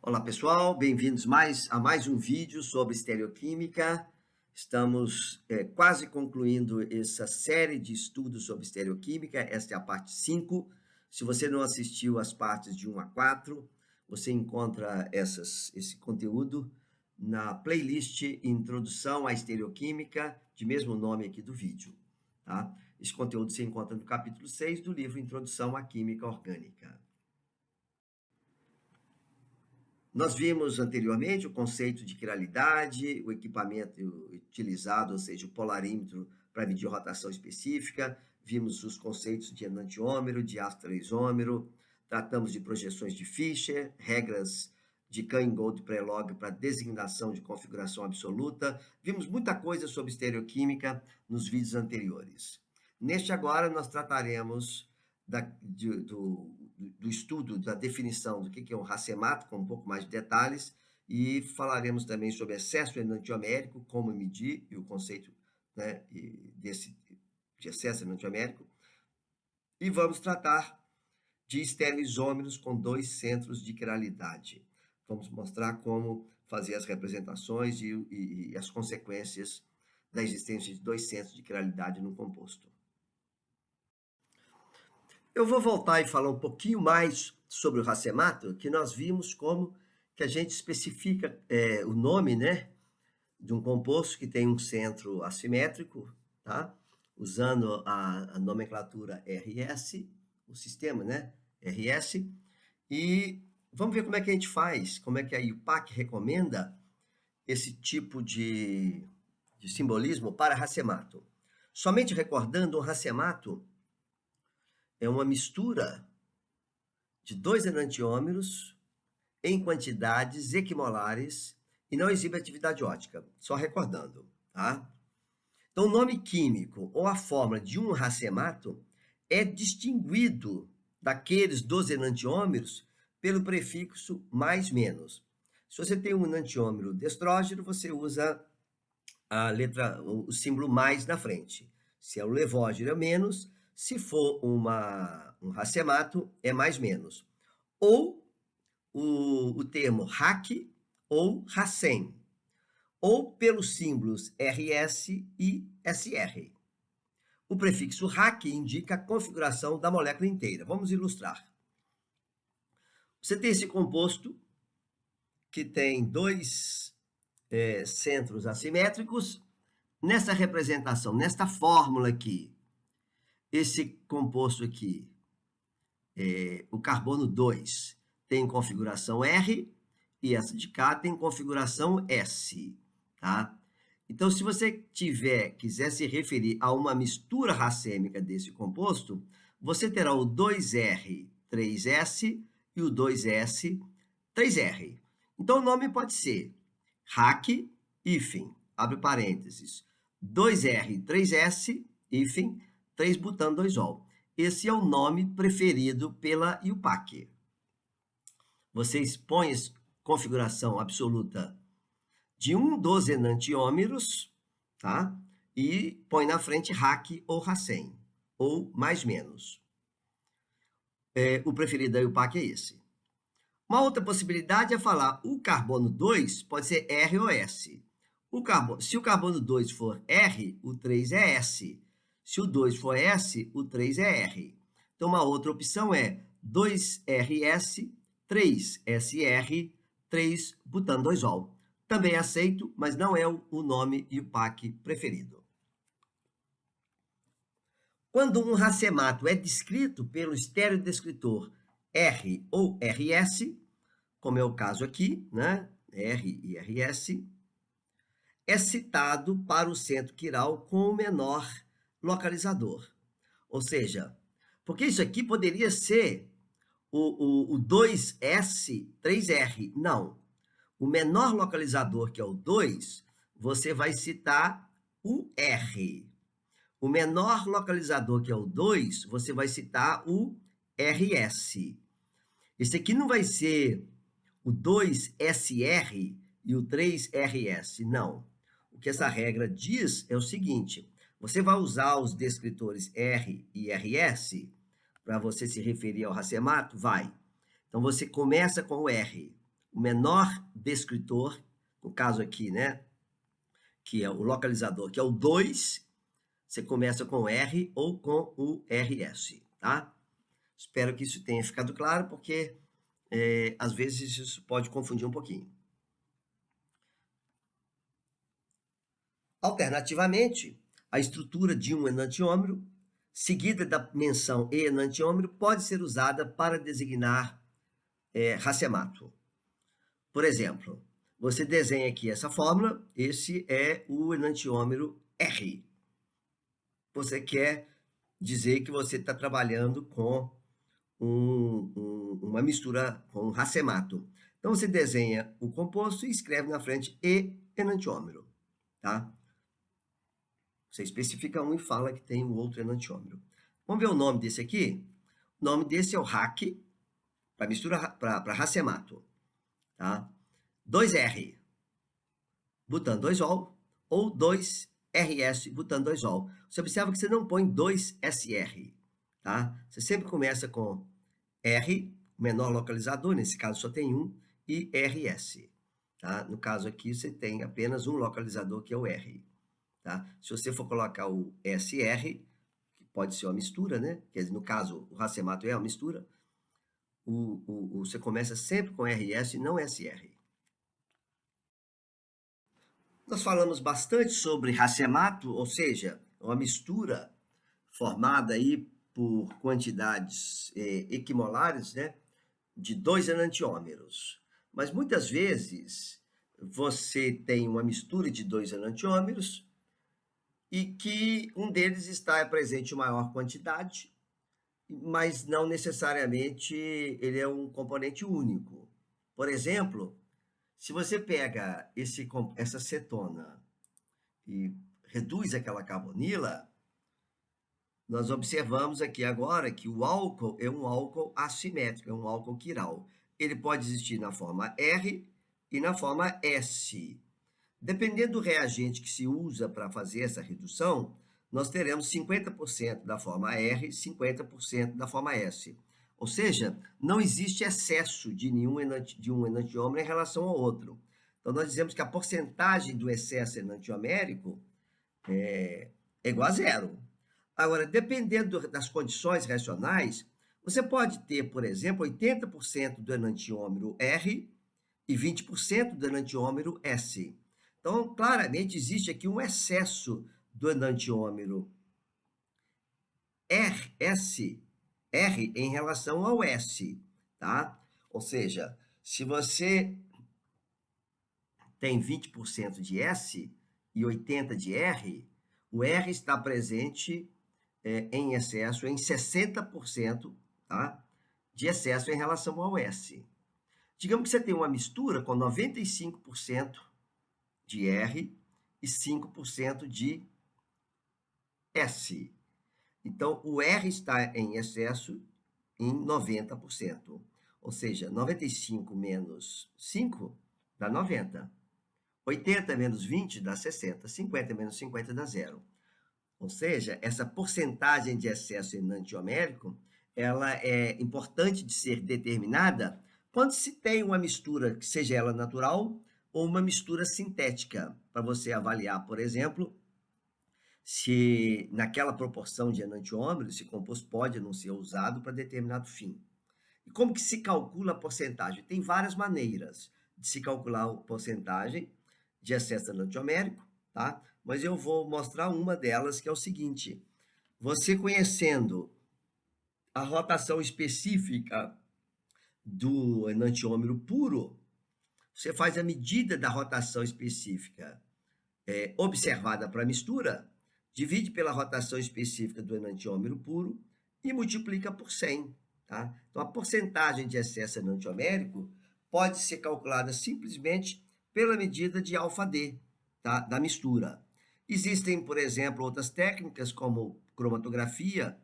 Olá pessoal, bem-vindos a mais um vídeo sobre estereoquímica. Estamos quase concluindo essa série de estudos sobre estereoquímica. Esta é a parte 5. Se você não assistiu às partes de 1 a 4, você encontra esse conteúdo na playlist Introdução à Estereoquímica, de mesmo nome aqui do vídeo. Tá? Esse conteúdo se encontra no capítulo 6 do livro Introdução à Química Orgânica. Nós vimos anteriormente o conceito de quiralidade, o equipamento utilizado, ou seja, o polarímetro para medir rotação específica, vimos os conceitos de enantiômero, de asteroisômero, tratamos de projeções de Fischer, regras de Kahn-Gold Prelog para designação de configuração absoluta, vimos muita coisa sobre estereoquímica nos vídeos anteriores. Neste agora nós trataremos do estudo, da definição do que é um racemato, com um pouco mais de detalhes, e falaremos também sobre excesso enantiomérico, como medir, e o conceito, né, de excesso enantiomérico, e vamos tratar de estereoisômeros com 2 centros de quiralidade. Vamos mostrar como fazer as representações e as consequências da existência de 2 centros de quiralidade no composto. Eu vou voltar e falar um pouquinho mais sobre o racemato, que nós vimos como que a gente especifica o nome, né, de um composto que tem um centro assimétrico, tá? Usando a nomenclatura RS, o sistema, né, RS, e vamos ver como é que a gente faz, como é que a IUPAC recomenda esse tipo de simbolismo para racemato. Somente recordando, o racemato é uma mistura de 2 enantiômeros em quantidades equimolares e não exibe atividade ótica, só recordando, tá? Então, o nome químico ou a fórmula de um racemato é distinguido daqueles 12 enantiômeros pelo prefixo mais menos. Se você tem um enantiômero destrógeno, você usa o símbolo mais na frente. Se é o levógeno, é menos. Se for um racemato, é mais menos. Ou o termo RAC ou RACEM, ou pelos símbolos RS e SR. O prefixo RAC indica a configuração da molécula inteira. Vamos ilustrar. Você tem esse composto que tem 2 centros assimétricos. Nessa representação, nesta fórmula aqui, esse composto aqui, o carbono 2, tem configuração R e essa de cá tem configuração S, tá? Então, se você quiser se referir a uma mistura racêmica desse composto, você terá o 2R, 3S e o 2S, 3R. Então, o nome pode ser RAC, hífen, abre parênteses, 2R, 3S, hífen, 3-butano 2-ol. Esse é o nome preferido pela IUPAC. Você expõe a configuração absoluta de um dos enantiômeros, tá? E põe na frente RAC ou RACEM, ou mais menos. O preferido da IUPAC é esse. Uma outra possibilidade é falar o carbono 2 pode ser R ou S. Se o carbono 2 for R, o 3 é S. Se o 2 for S, o 3 é R. Então, uma outra opção é 2RS, 3SR, 3-butano 2-ol. Também aceito, mas não é o nome IUPAC preferido. Quando um racemato é descrito pelo estereodescritor R ou RS, como é o caso aqui, né? R e RS, é citado para o centro quiral com o menor localizador. Ou seja, porque isso aqui poderia ser o 2S, 3R. Não. O menor localizador, que é o 2, você vai citar o R. O menor localizador, que é o 2, você vai citar o RS. Esse aqui não vai ser o 2SR e o 3RS, não. O que essa regra diz é o seguinte: você vai usar os descritores R e RS para você se referir ao racemato? Vai. Então, você começa com o R. o menor descritor, no caso aqui, né, que é o localizador, que é o 2, você começa com R ou com o RS, tá? Espero que isso tenha ficado claro, porque às vezes isso pode confundir um pouquinho. Alternativamente, a estrutura de um enantiômero, seguida da menção e enantiômero, pode ser usada para designar racemato. Por exemplo, você desenha aqui essa fórmula, esse é o enantiômero R. Você quer dizer que você está trabalhando com uma mistura com racemato. Então, você desenha o composto e escreve na frente E enantiômero, tá? Você especifica um e fala que tem um outro enantiômero. Vamos ver o nome desse aqui? O nome desse é o RAC, para mistura, para racemato, tá? 2R, butano 2-ol, ou 2RS, butano 2-ol. Você observa que você não põe 2SR, tá? Você sempre começa com R, menor localizador, nesse caso só tem um, e RS. Tá? No caso aqui, você tem apenas um localizador, que é o R. Tá? Se você for colocar o SR, que pode ser uma mistura, né? Quer dizer, no caso, o racemato é uma mistura, você começa sempre com RS e não SR. Nós falamos bastante sobre racemato, ou seja, uma mistura formada aí por quantidades equimolares, né, de 2 enantiômeros. Mas muitas vezes você tem uma mistura de 2 enantiômeros e que um deles está presente em maior quantidade, mas não necessariamente ele é um componente único. Por exemplo, se você pega essa cetona e reduz aquela carbonila, nós observamos aqui agora que o álcool é um álcool assimétrico, é um álcool quiral. Ele pode existir na forma R e na forma S. Dependendo do reagente que se usa para fazer essa redução, nós teremos 50% da forma R e 50% da forma S. Ou seja, não existe excesso de um enantiômero em relação ao outro. Então, nós dizemos que a porcentagem do excesso enantiomérico é igual a zero. Agora, dependendo das condições reacionais, você pode ter, por exemplo, 80% do enantiômero R e 20% do enantiômero S. Então, claramente, existe aqui um excesso do enantiômero R em relação ao S, tá? Ou seja, se você tem 20% de S e 80% de R, o R está presente em excesso em 60%, tá? De excesso em relação ao S. Digamos que você tem uma mistura com 95% de R e 5% de S. Então, o R está em excesso em 90%. Ou seja, 95 menos 5 dá 90. 80 menos 20 dá 60. 50 menos 50 dá 0. Ou seja, essa porcentagem de excesso enantiomérico, ela é importante de ser determinada quando se tem uma mistura, que seja ela natural ou uma mistura sintética, para você avaliar, por exemplo, se naquela proporção de enantiômeros esse composto pode não ser usado para determinado fim. E como que se calcula a porcentagem? Tem várias maneiras de se calcular a porcentagem de excesso enantiomérico, tá? Mas eu vou mostrar uma delas, que é o seguinte: você conhecendo a rotação específica do enantiômero puro, você faz a medida da rotação específica observada para a mistura, divide pela rotação específica do enantiômero puro e multiplica por 100. Tá? Então, a porcentagem de excesso enantiomérico pode ser calculada simplesmente pela medida de alfa-D, tá? Da mistura. Existem, por exemplo, outras técnicas como cromatografia,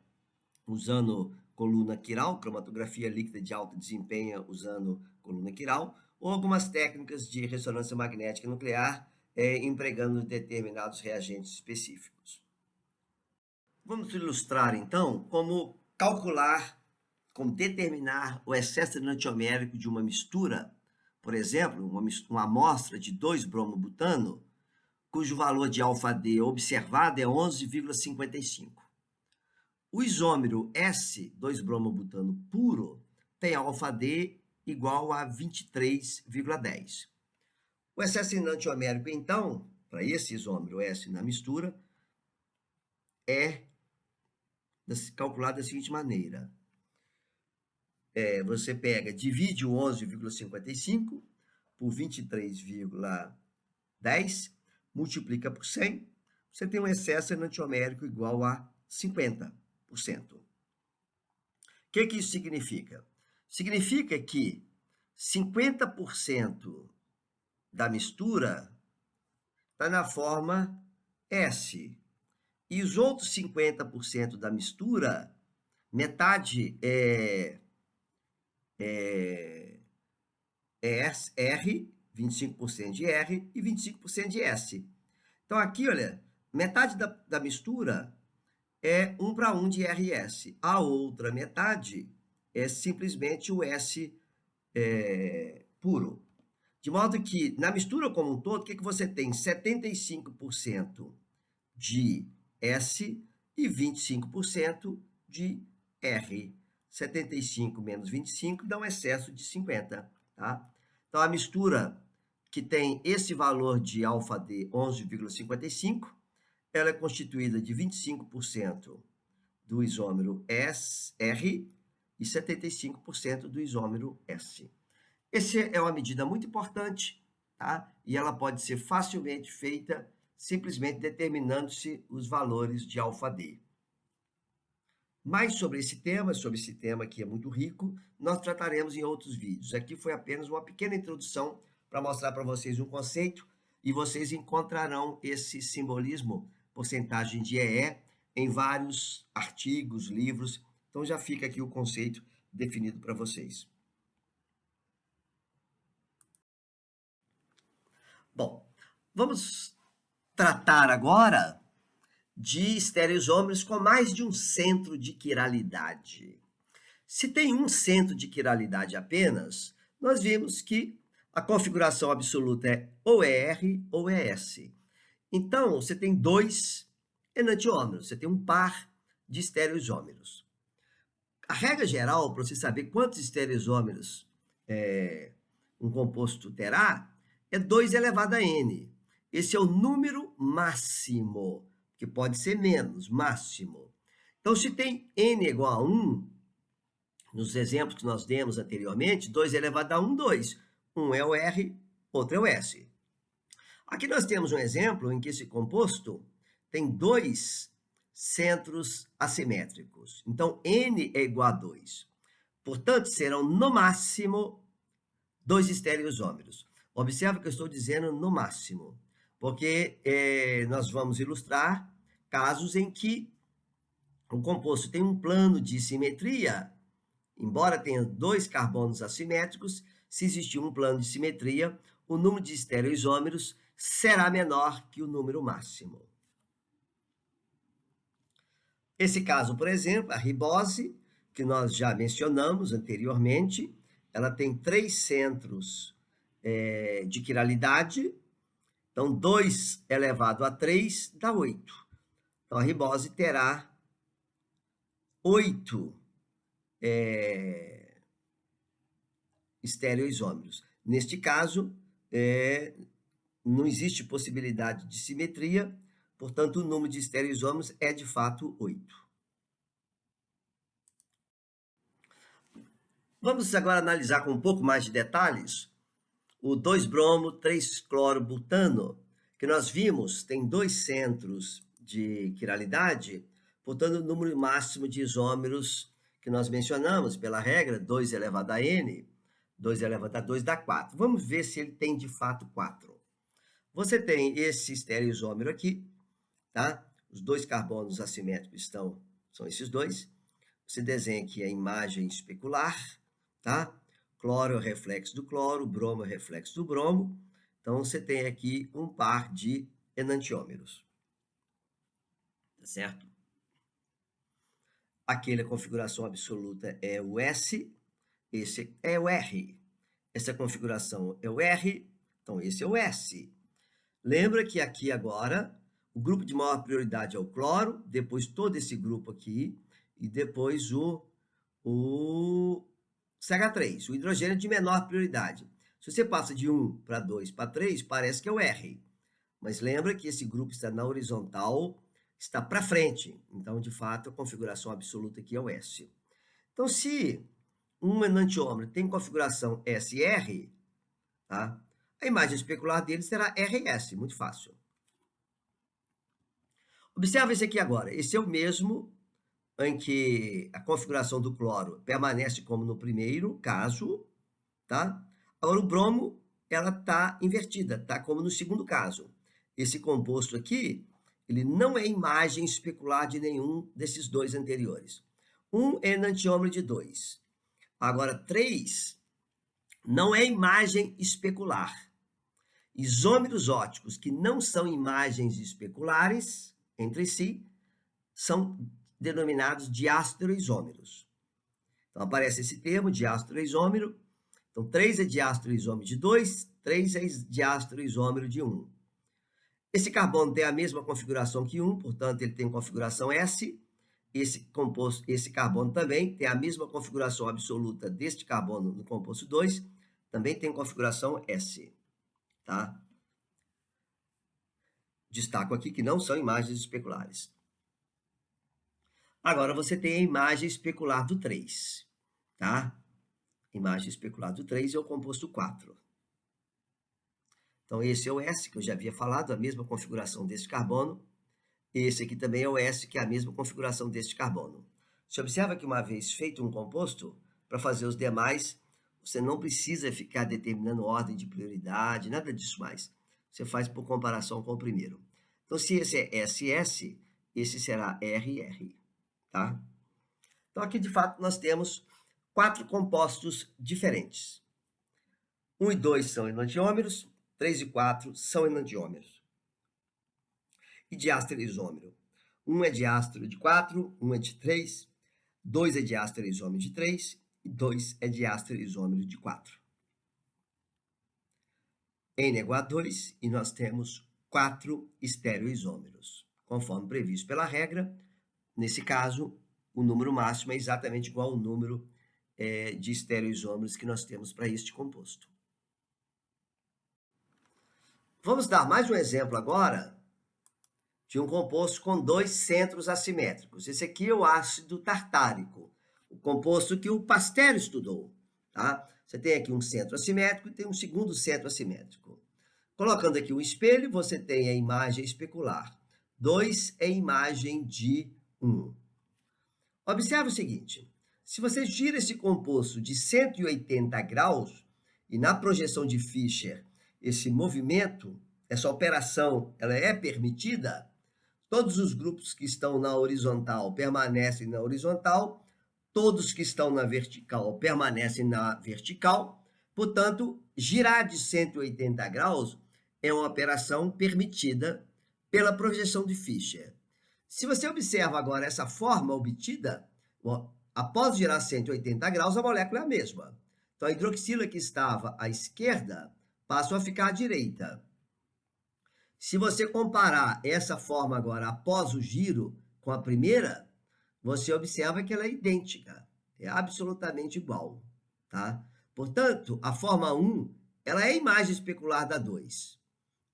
usando coluna quiral, cromatografia líquida de alto desempenho usando coluna quiral, ou algumas técnicas de ressonância magnética nuclear empregando determinados reagentes específicos. Vamos ilustrar, então, como calcular, como determinar o excesso enantiomérico de uma mistura por exemplo, uma amostra de 2-bromobutano, cujo valor de alfa-D observado é 11,55. O isômero S2-bromobutano puro tem alfa-D igual a 23,10. O excesso enantiomérico, então, para esse isômero S na mistura, é calculado da seguinte maneira. Você divide o 11,55 por 23,10, multiplica por 100, você tem um excesso enantiomérico igual a 50%. O que isso significa? Significa que 50% da mistura está na forma S. E os outros 50% da mistura, metade é R, 25% de R e 25% de S. Então, aqui, olha, metade da mistura é 1:1 de R e S. A outra metade é simplesmente o S puro. De modo que, na mistura como um todo, o que você tem? 75% de S e 25% de R. 75 menos 25 dá um excesso de 50, tá? Então, a mistura que tem esse valor de alfa-D 11,55, ela é constituída de 25% do isômero R e 75% do isômero S. Essa é uma medida muito importante, tá? E ela pode ser facilmente feita simplesmente determinando-se os valores de alfa-D. Mais sobre esse tema que é muito rico, nós trataremos em outros vídeos. Aqui foi apenas uma pequena introdução para mostrar para vocês um conceito e vocês encontrarão esse simbolismo, porcentagem de EE, em vários artigos, livros. Então já fica aqui o conceito definido para vocês. Bom, vamos tratar agora de estereoisômeros com mais de um centro de quiralidade. Se tem um centro de quiralidade apenas, nós vimos que a configuração absoluta é ou R ou S. Então, você tem dois enantiômeros, você tem um par de estereoisômeros. A regra geral, para você saber quantos estereoisômeros um composto terá, é 2 elevado a n. Esse é o número máximo, que pode ser menos, máximo. Então, se tem n igual a 1, nos exemplos que nós demos anteriormente, 2 elevado a 1, 2. Um é o R, outro é o S. Aqui nós temos um exemplo em que esse composto tem dois centros assimétricos. Então, n é igual a 2. Portanto, serão no máximo 2 estereoisômeros. Observe que eu estou dizendo no máximo, porque nós vamos ilustrar casos em que o composto tem um plano de simetria, embora tenha 2 carbonos assimétricos, se existir um plano de simetria, o número de estereoisômeros será menor que o número máximo. Esse caso, por exemplo, a ribose, que nós já mencionamos anteriormente, ela tem 3 centros de quiralidade, então 2 elevado a 3 dá 8. Então a ribose terá 8 estereoisômeros. Neste caso, não existe possibilidade de simetria, portanto, o número de estereoisômeros é de fato 8. Vamos agora analisar com um pouco mais de detalhes o 2-bromo, 3-clorobutano, que nós vimos tem 2 centros de quiralidade, portanto, o número máximo de isômeros que nós mencionamos pela regra, 2 elevado a n, 2 elevado a 2 dá 4. Vamos ver se ele tem de fato 4. Você tem esse estereoisômero aqui, tá? Os 2 carbonos assimétricos são esses dois. Você desenha aqui a imagem especular, tá? Cloro é o reflexo do cloro, bromo é o reflexo do bromo. Então, você tem aqui um par de enantiômeros. Tá certo? Aqui a configuração absoluta é o S, esse é o R. essa configuração é o R, então esse é o S. Lembra que aqui agora o grupo de maior prioridade é o cloro, depois todo esse grupo aqui, e depois o CH3, o hidrogênio de menor prioridade. Se você passa de 1 para 2 para 3, parece que é o R. Mas lembra que esse grupo está na horizontal, está para frente. Então, de fato, a configuração absoluta aqui é o S. Então, se um enantiômero tem configuração SR, tá? A imagem especular dele será RS, muito fácil. Observa esse aqui agora. Esse é o mesmo em que a configuração do cloro permanece como no primeiro caso, tá? Agora, o bromo, ela está invertida, tá? Como no segundo caso. Esse composto aqui, ele não é imagem especular de nenhum desses dois anteriores. Um é enantiômero de 2. Agora, 3 não é imagem especular. Isômeros óticos que não são imagens especulares entre si são denominados diastereoisômeros. Então, aparece esse termo, diastereoisômero. Então, 3 é diastereoisômero de 2, 3 é diastereoisômero de 1. Esse carbono tem a mesma configuração que 1, portanto, ele tem configuração S. Esse carbono também tem a mesma configuração absoluta deste carbono no composto 2, também tem configuração S. Tá? Destaco aqui que não são imagens especulares. Agora você tem a imagem especular do 3, tá? Imagem especular do 3 é o composto 4. Então, esse é o S, que eu já havia falado, a mesma configuração desse carbono. Esse aqui também é o S, que é a mesma configuração deste carbono. Você observa que uma vez feito um composto, para fazer os demais, você não precisa ficar determinando ordem de prioridade, nada disso mais. Você faz por comparação com o primeiro. Então, se esse é SS, esse será RR, tá? Então, aqui, de fato, nós temos 4 compostos diferentes. 1 e 2 são enantiômeros, 3 e 4 são enantiômeros. E diastereoisômero. 1 é diástero de 4, 1 é de 3, 2 é diastereoisômero de 3 e 2 é diastereoisômero de 4. N é igual a 2 e nós temos 4 estereoisômeros. Conforme previsto pela regra, nesse caso, o número máximo é exatamente igual ao número de estereoisômeros que nós temos para este composto. Vamos dar mais um exemplo agora de um composto com 2 centros assimétricos. Esse aqui é o ácido tartárico, o composto que o Pasteur estudou. Tá? Você tem aqui um centro assimétrico e tem um segundo centro assimétrico. Colocando aqui um espelho, você tem a imagem especular. 2 é imagem de 1. Observe o seguinte, se você gira esse composto de 180 graus, e na projeção de Fischer, esse movimento, essa operação, ela é permitida, todos os grupos que estão na horizontal permanecem na horizontal, todos que estão na vertical permanecem na vertical, portanto, girar de 180 graus é uma operação permitida pela projeção de Fischer. Se você observa agora essa forma obtida, após girar 180 graus, a molécula é a mesma. Então, a hidroxila que estava à esquerda passa a ficar à direita. Se você comparar essa forma agora após o giro com a primeira, você observa que ela é idêntica, é absolutamente igual, tá? Portanto, a forma 1, ela é a imagem especular da 2.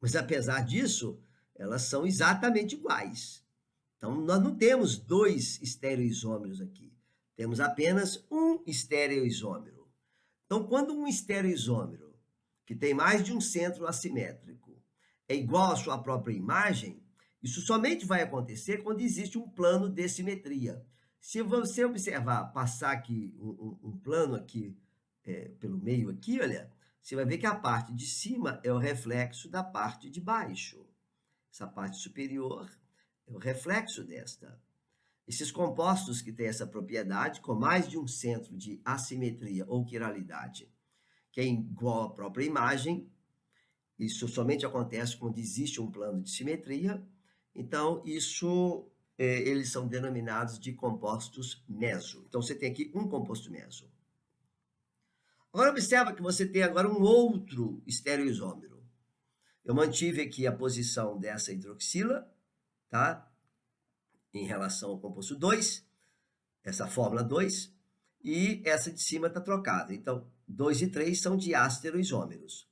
Mas, apesar disso, elas são exatamente iguais. Então, nós não temos 2 estereoisômeros aqui. Temos apenas um estereoisômero. Então, quando um estereoisômero, que tem mais de um centro assimétrico, é igual à sua própria imagem, isso somente vai acontecer quando existe um plano de simetria. Se você observar, passar aqui um plano aqui, pelo meio aqui, olha, você vai ver que a parte de cima é o reflexo da parte de baixo. Essa parte superior é o reflexo desta. Esses compostos que têm essa propriedade, com mais de um centro de assimetria ou quiralidade, que é igual à própria imagem, isso somente acontece quando existe um plano de simetria, então eles são denominados de compostos meso. Então, você tem aqui um composto meso. Agora observa que você tem agora um outro estereoisômero. Eu mantive aqui a posição dessa hidroxila, tá? Em relação ao composto 2, essa fórmula 2, e essa de cima está trocada. Então, 2 e 3 são diastereoisômeros.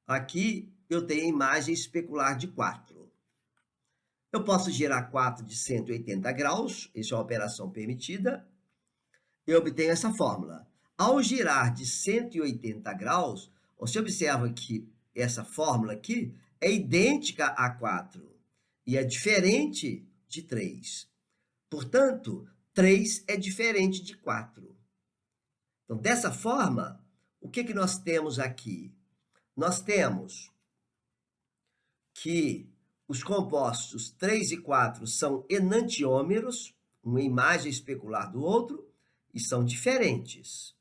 Aqui eu tenho a imagem especular de 4. Eu posso girar 4 de 180 graus, isso é uma operação permitida, eu obtenho essa fórmula. Ao girar de 180 graus, você observa que essa fórmula aqui é idêntica a 4 e é diferente de 3. Portanto, 3 é diferente de 4. Então, dessa forma, o que nós temos aqui? Nós temos que os compostos 3 e 4 são enantiômeros, uma imagem especular do outro, e são diferentes.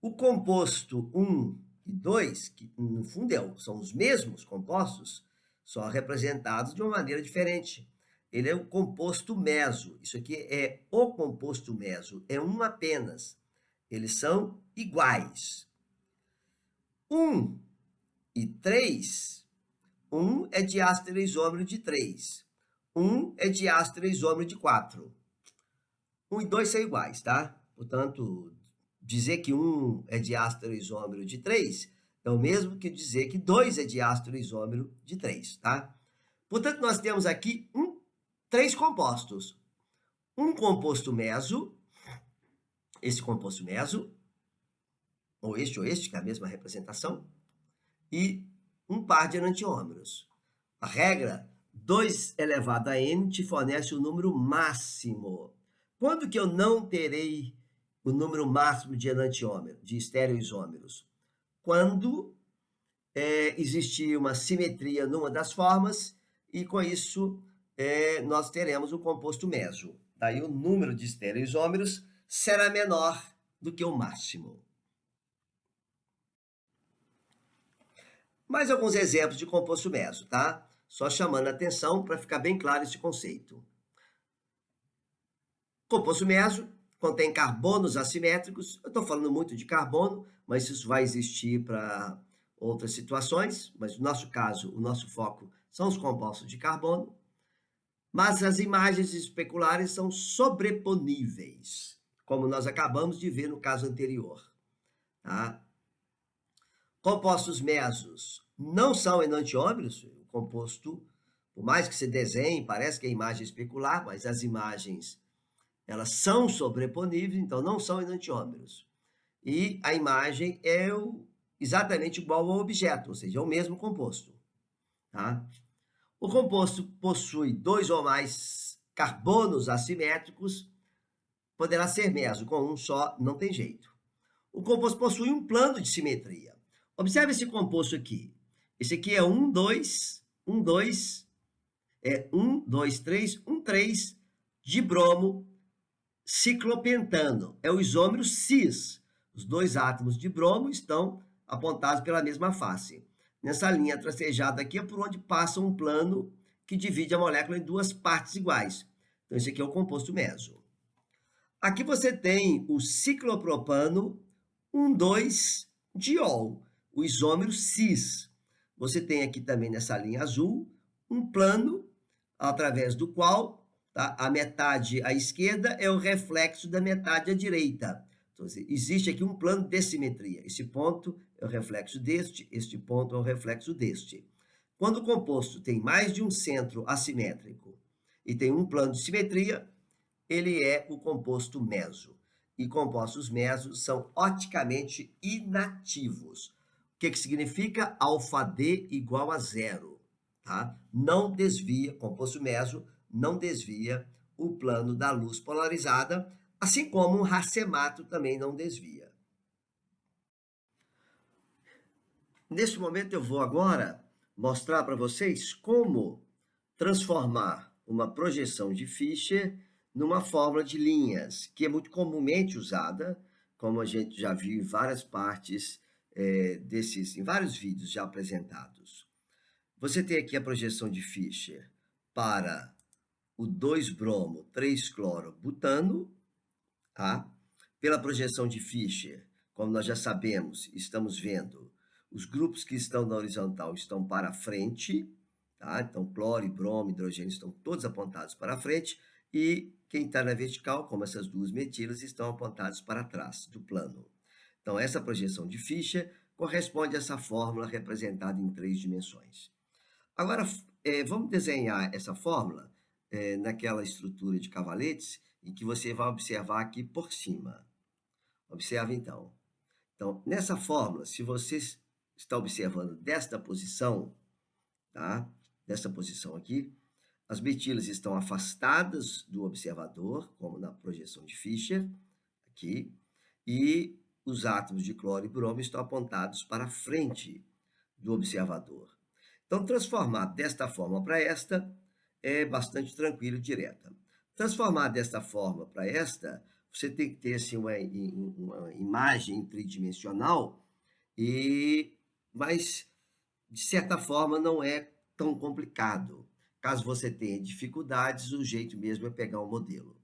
O composto 1 e 2, que no fundo são os mesmos compostos, só representados de uma maneira diferente. Ele é o composto meso. Isso aqui é o composto meso, é um apenas. Eles são iguais. 1 e 3, 1 é diastereoisômero de 3. 1 é diastereoisômero de 4. 1 e 2 são iguais, tá? Portanto, dizer que 1 é diastereoisômero de 3 é o mesmo que dizer que 2 é diastereoisômero de 3, tá? Portanto, nós temos aqui 3 compostos. Um composto meso, esse composto meso, ou este, que é a mesma representação, e um par de enantiômeros. A regra 2 elevado a n te fornece o número máximo. Quando que eu não terei o número máximo de enantiômeros, de estereoisômeros? Quando existir uma simetria numa das formas e, com isso, nós teremos o composto meso. Daí o número de estereoisômeros será menor do que o máximo. Mais alguns exemplos de composto meso, tá? Só chamando a atenção para ficar bem claro esse conceito. Composto meso contém carbonos assimétricos. Eu estou falando muito de carbono, mas isso vai existir para outras situações. Mas no nosso caso, o nosso foco são os compostos de carbono. Mas as imagens especulares são sobreponíveis, como nós acabamos de ver no caso anterior. Tá? Compostos mesos não são enantiômeros. O composto, por mais que se desenhe, parece que é imagem especular, mas as imagens elas são sobreponíveis, então não são enantiômeros. E a imagem é exatamente igual ao objeto, ou seja, é o mesmo composto. Tá? O composto possui 2 ou mais carbonos assimétricos, poderá ser meso, com um só não tem jeito. O composto possui um plano de simetria. Observe esse composto aqui. Esse aqui é 1, 2, 1, 2, 1, 2, 3, 1, 3 de bromo ciclopentano. É o isômero cis. Os 2 átomos de bromo estão apontados pela mesma face. Nessa linha tracejada aqui é por onde passa um plano que divide a molécula em 2 partes iguais. Então, esse aqui é o composto meso. Aqui você tem o ciclopropano 1,2-diol, o isômero cis. Você tem aqui também nessa linha azul um plano através do qual a metade à esquerda é o reflexo da metade à direita. Então, existe aqui um plano de simetria. Esse ponto é o reflexo deste, este ponto é o reflexo deste. Quando o composto tem mais de um centro assimétrico e tem um plano de simetria, ele é o composto meso. E compostos mesos são oticamente inativos. O que significa alfa-D igual a 0? Tá? Não desvia, composto meso não desvia o plano da luz polarizada, assim como um racemato também não desvia. Neste momento eu vou agora mostrar para vocês como transformar uma projeção de Fischer numa fórmula de linhas, que é muito comumente usada, como a gente já viu em várias partes em vários vídeos já apresentados. Você tem aqui a projeção de Fischer para o 2-bromo, 3-cloro-butano, tá? Pela projeção de Fischer, como nós já sabemos, estamos vendo, os grupos que estão na horizontal estão para frente, tá? Então, cloro, bromo, hidrogênio estão todos apontados para frente, e quem está na vertical, como essas duas metilas, estão apontados para trás do plano. Então, essa projeção de Fischer corresponde a essa fórmula representada em 3 dimensões. Agora, vamos desenhar essa fórmula naquela estrutura de cavaletes, em que você vai observar aqui por cima. Observe, então. Então, nessa fórmula, se você está observando desta posição, tá? Dessa posição aqui, as metilas estão afastadas do observador, como na projeção de Fischer, aqui, e os átomos de cloro e bromo estão apontados para frente do observador. Então, transformar desta forma para esta é bastante tranquilo, direta. Transformar desta forma para esta, você tem que ter assim, uma imagem tridimensional, mas, de certa forma, não é tão complicado. Caso você tenha dificuldades, o jeito mesmo é pegar um modelo.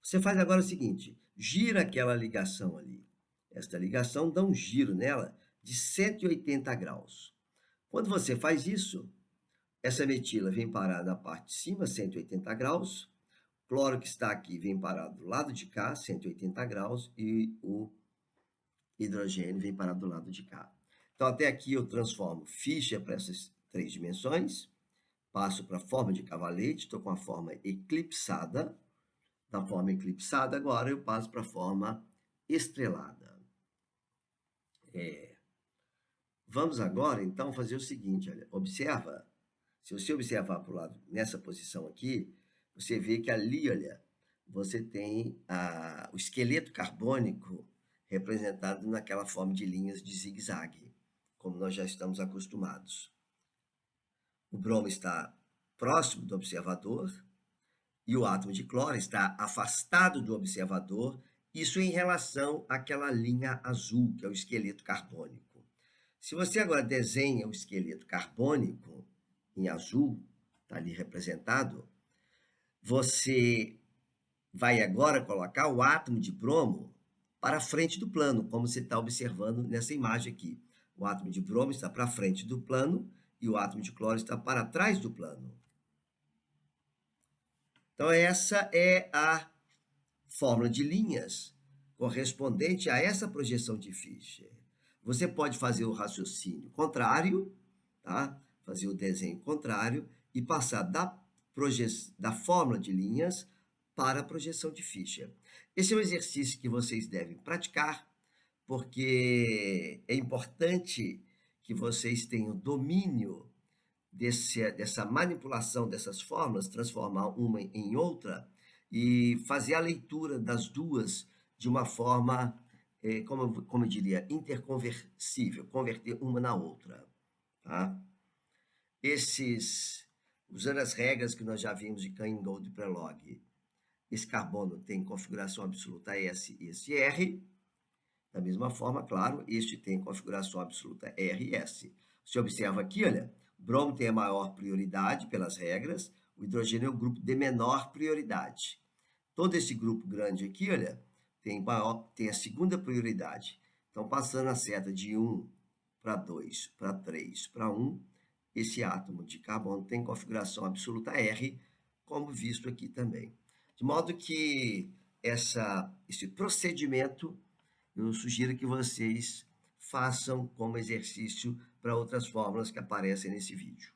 Você faz agora o seguinte, gira aquela ligação ali. Esta ligação dá um giro nela de 180 graus. Quando você faz isso, essa metila vem parar na parte de cima, 180 graus, o cloro que está aqui vem parar do lado de cá, 180 graus, e o hidrogênio vem parar do lado de cá. Então, até aqui eu transformo Fischer para essas 3 dimensões, passo para a forma de cavalete, estou com a forma eclipsada. Da forma eclipsada, agora eu passo para a forma estrelada. Vamos agora, então, fazer o seguinte, olha, observa, se você observar para o lado, nessa posição aqui, você vê que ali, olha, você tem o esqueleto carbônico representado naquela forma de linhas de zigue-zague, como nós já estamos acostumados. O bromo está próximo do observador e o átomo de cloro está afastado do observador, isso em relação àquela linha azul, que é o esqueleto carbônico. Se você agora desenha o esqueleto carbônico em azul, está ali representado, você vai agora colocar o átomo de bromo para frente do plano, como você está observando nessa imagem aqui. O átomo de bromo está para frente do plano e o átomo de cloro está para trás do plano. Então, essa é a fórmula de linhas correspondente a essa projeção de Fischer. Você pode fazer o raciocínio contrário, tá? Fazer o desenho contrário e passar da fórmula de linhas para a projeção de Fischer. Esse é um exercício que vocês devem praticar, porque é importante que vocês tenham domínio dessa manipulação dessas fórmulas, transformar uma em outra e fazer a leitura das duas de uma forma, como eu diria, interconversível, converter uma na outra. Tá? Usando as regras que nós já vimos de Canning-Gold e Prelog, esse carbono tem configuração absoluta S e esse R. Da mesma forma, claro, este tem configuração absoluta R e S. Você observa aqui, olha, o bromo tem a maior prioridade pelas regras, o hidrogênio é o grupo de menor prioridade. Todo esse grupo grande aqui, olha, tem a segunda prioridade. Então, passando a seta de 1 para 2, para 3, para 1, esse átomo de carbono tem configuração absoluta R, como visto aqui também. De modo que esse procedimento, eu sugiro que vocês façam como exercício para outras fórmulas que aparecem nesse vídeo.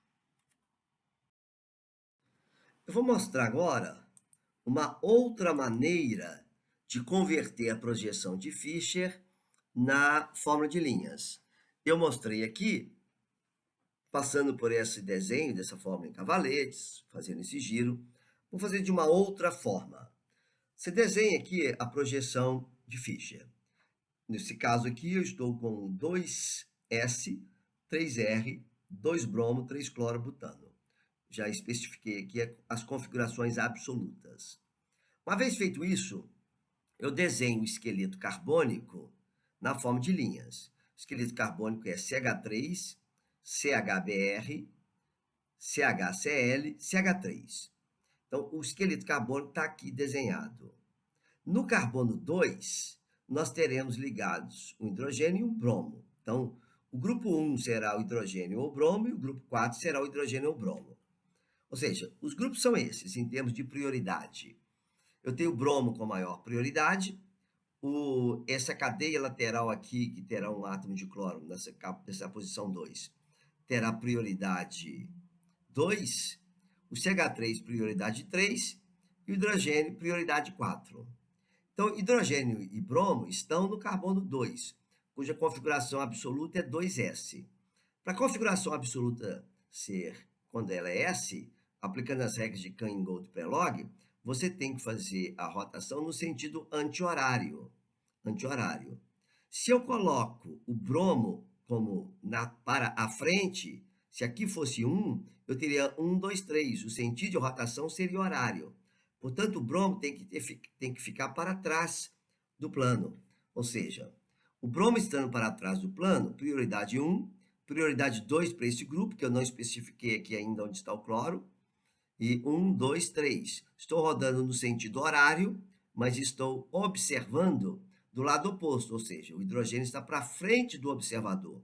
Eu vou mostrar agora uma outra maneira de converter a projeção de Fischer na fórmula de linhas. Eu mostrei aqui, passando por esse desenho dessa fórmula em cavaletes, fazendo esse giro. Vou fazer de uma outra forma. Você desenha aqui a projeção de Fischer. Nesse caso aqui, eu estou com 2S, 3R, 2 bromo, 3 cloro-butano. Já especifiquei aqui as configurações absolutas. Uma vez feito isso, eu desenho o esqueleto carbônico na forma de linhas. O esqueleto carbônico é CH3, CHBr, CHCl, CH3. Então, o esqueleto carbônico está aqui desenhado. No carbono 2, nós teremos ligados um hidrogênio e um bromo. Então, o grupo 1 será o hidrogênio ou bromo e o grupo 4 será o hidrogênio ou bromo. Ou seja, os grupos são esses, em termos de prioridade. Eu tenho o bromo com maior prioridade, essa cadeia lateral aqui, que terá um átomo de cloro nessa posição 2, terá prioridade 2, o CH3 prioridade 3 e o hidrogênio prioridade 4. Então, hidrogênio e bromo estão no carbono 2, cuja configuração absoluta é 2s. Para a configuração absoluta ser, quando ela é S, aplicando as regras de Canning-Gold-Prelog, você tem que fazer a rotação no sentido anti-horário. Se eu coloco o bromo como para a frente, se aqui fosse 1, eu teria 1, 2, 3. O sentido de rotação seria horário. Portanto, o bromo tem que ficar para trás do plano. Ou seja, o bromo estando para trás do plano, prioridade 1, prioridade 2 para esse grupo, que eu não especifiquei aqui ainda onde está o cloro, e 1, 2, 3. Estou rodando no sentido horário, mas estou observando do lado oposto, ou seja, o hidrogênio está para frente do observador.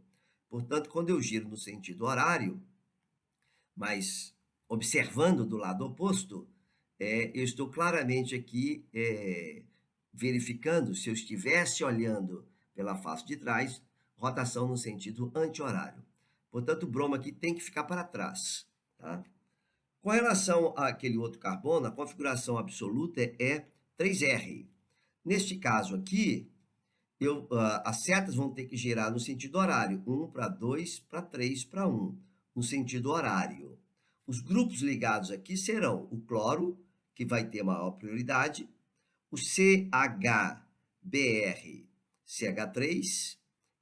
Portanto, quando eu giro no sentido horário, mas observando do lado oposto, eu estou claramente aqui verificando, se eu estivesse olhando pela face de trás, rotação no sentido anti-horário. Portanto, o bromo aqui tem que ficar para trás. Tá? Com relação àquele outro carbono, a configuração absoluta é 3R. Neste caso aqui, as setas vão ter que girar no sentido horário, 1 para 2, para 3, para 1, no sentido horário. Os grupos ligados aqui serão o cloro, que vai ter maior prioridade, o CHBr, CH3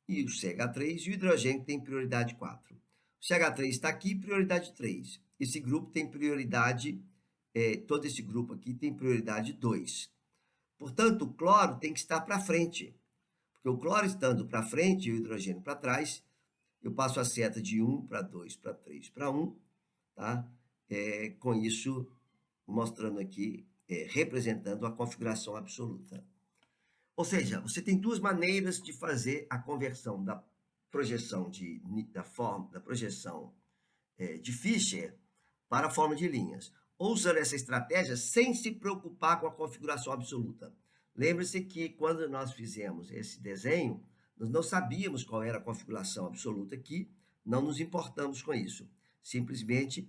e o CH3, e o hidrogênio tem prioridade 4. O CH3 está aqui, prioridade 3. Esse grupo tem prioridade, todo esse grupo aqui tem prioridade 2. Portanto, o cloro tem que estar para frente, porque o cloro estando para frente e o hidrogênio para trás, eu passo a seta de 1 para 2, para 3, para 1, tá? Com isso, mostrando aqui, representando a configuração absoluta. Ou seja, você tem duas maneiras de fazer a conversão da projeção de Fischer para a forma de linhas, ou usando essa estratégia sem se preocupar com a configuração absoluta. Lembre-se que quando nós fizemos esse desenho, nós não sabíamos qual era a configuração absoluta aqui, não nos importamos com isso. Simplesmente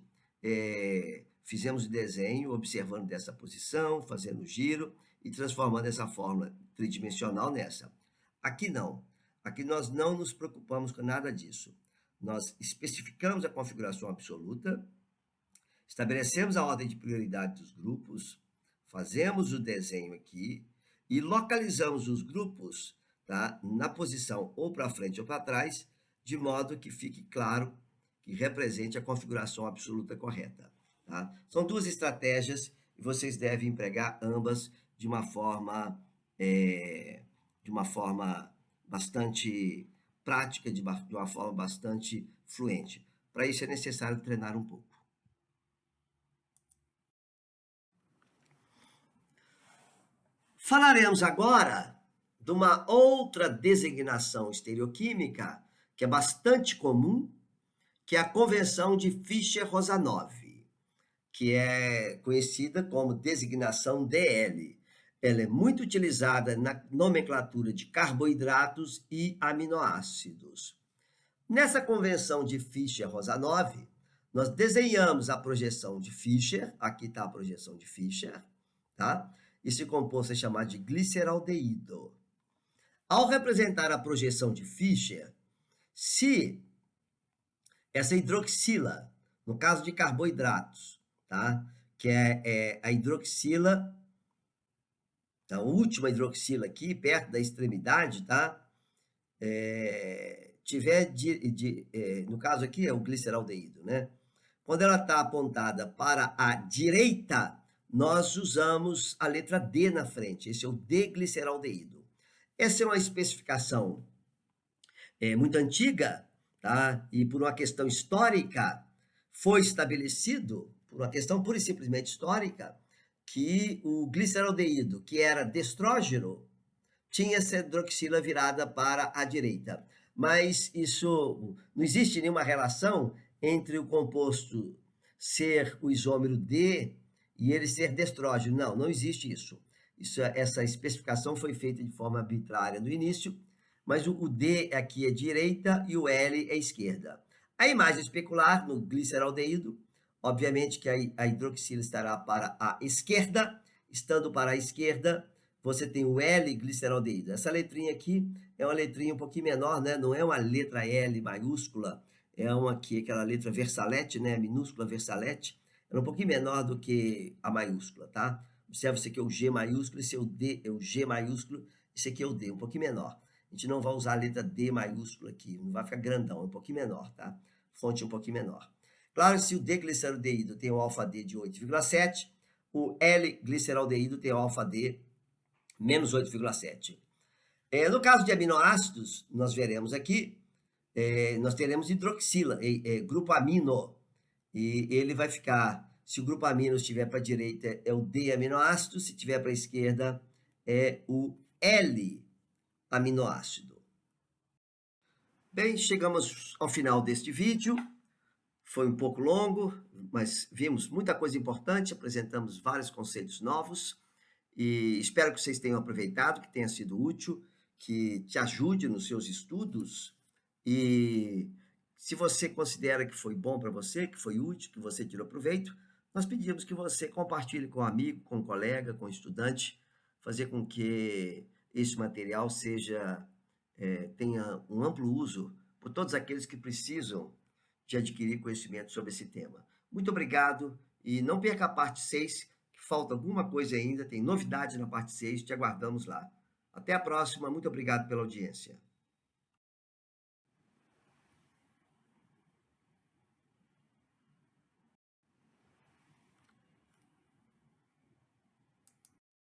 fizemos o desenho observando dessa posição, fazendo o giro e transformando essa fórmula tridimensional nessa. Aqui não. Aqui nós não nos preocupamos com nada disso. Nós especificamos a configuração absoluta, estabelecemos a ordem de prioridade dos grupos, fazemos o desenho aqui e localizamos os grupos, tá, na posição ou para frente ou para trás, de modo que fique claro que represente a configuração absoluta correta. Tá? São duas estratégias e vocês devem empregar ambas de uma forma bastante prática, de uma forma bastante fluente. Para isso é necessário treinar um pouco. Falaremos agora de uma outra designação estereoquímica que é bastante comum, que é a convenção de Fischer-Rosanov, que é conhecida como designação DL. Ela é muito utilizada na nomenclatura de carboidratos e aminoácidos. Nessa convenção de Fischer-Rosanov, nós desenhamos a projeção de Fischer, aqui está a projeção de Fischer, tá? Esse composto é chamado de gliceraldeído. Ao representar a projeção de Fischer, se essa hidroxila, no caso de carboidratos, tá? Que é a hidroxila, a última hidroxila aqui, perto da extremidade, tá? Tiver, no caso aqui é o gliceraldeído, né? Quando ela está apontada para a direita, nós usamos a letra D na frente, esse é o D-gliceraldeído. Essa é uma especificação muito antiga, tá? E por uma questão histórica, foi estabelecido, por uma questão pura e simplesmente histórica, que o gliceraldeído, que era destrógeno, tinha essa hidroxila virada para a direita. Mas isso não existe nenhuma relação entre o composto ser o isômero D e ele ser destrógeno. Não, não existe isso. Essa especificação foi feita de forma arbitrária no início, mas o D aqui é direita e o L é esquerda. A imagem especular no gliceraldeído, obviamente que a hidroxila estará para a esquerda, estando para a esquerda, você tem o L-gliceraldeído. Essa letrinha aqui é uma letrinha um pouquinho menor, né? Não é uma letra L maiúscula, é uma aqui, aquela letra versalete, né? Minúscula versalete. Ela é um pouquinho menor do que a maiúscula, tá? Observe, esse aqui é o G maiúsculo, esse é o D, é o G maiúsculo, esse aqui é o D, um pouquinho menor. A gente não vai usar a letra D maiúscula aqui, não vai ficar grandão, é um pouquinho menor, tá? Fonte um pouquinho menor. Claro, se o D-gliceraldeído tem o alfa-D de 8,7, o L-gliceraldeído tem o alfa-D menos 8,7. No caso de aminoácidos, nós veremos aqui, nós teremos hidroxila, grupo amino, e ele vai ficar, se o grupo amino estiver para a direita, é o D-aminoácido, se estiver para a esquerda, é o L-aminoácido. Bem, chegamos ao final deste vídeo. Foi um pouco longo, mas vimos muita coisa importante, apresentamos vários conceitos novos e espero que vocês tenham aproveitado, que tenha sido útil, que te ajude nos seus estudos e se você considera que foi bom para você, que foi útil, que você tirou proveito, nós pedimos que você compartilhe com um amigo, com um colega, com um estudante, fazer com que esse material tenha um amplo uso por todos aqueles que precisam de adquirir conhecimento sobre esse tema. Muito obrigado e não perca a parte 6, que falta alguma coisa ainda, tem novidade na parte 6, te aguardamos lá. Até a próxima, muito obrigado pela audiência.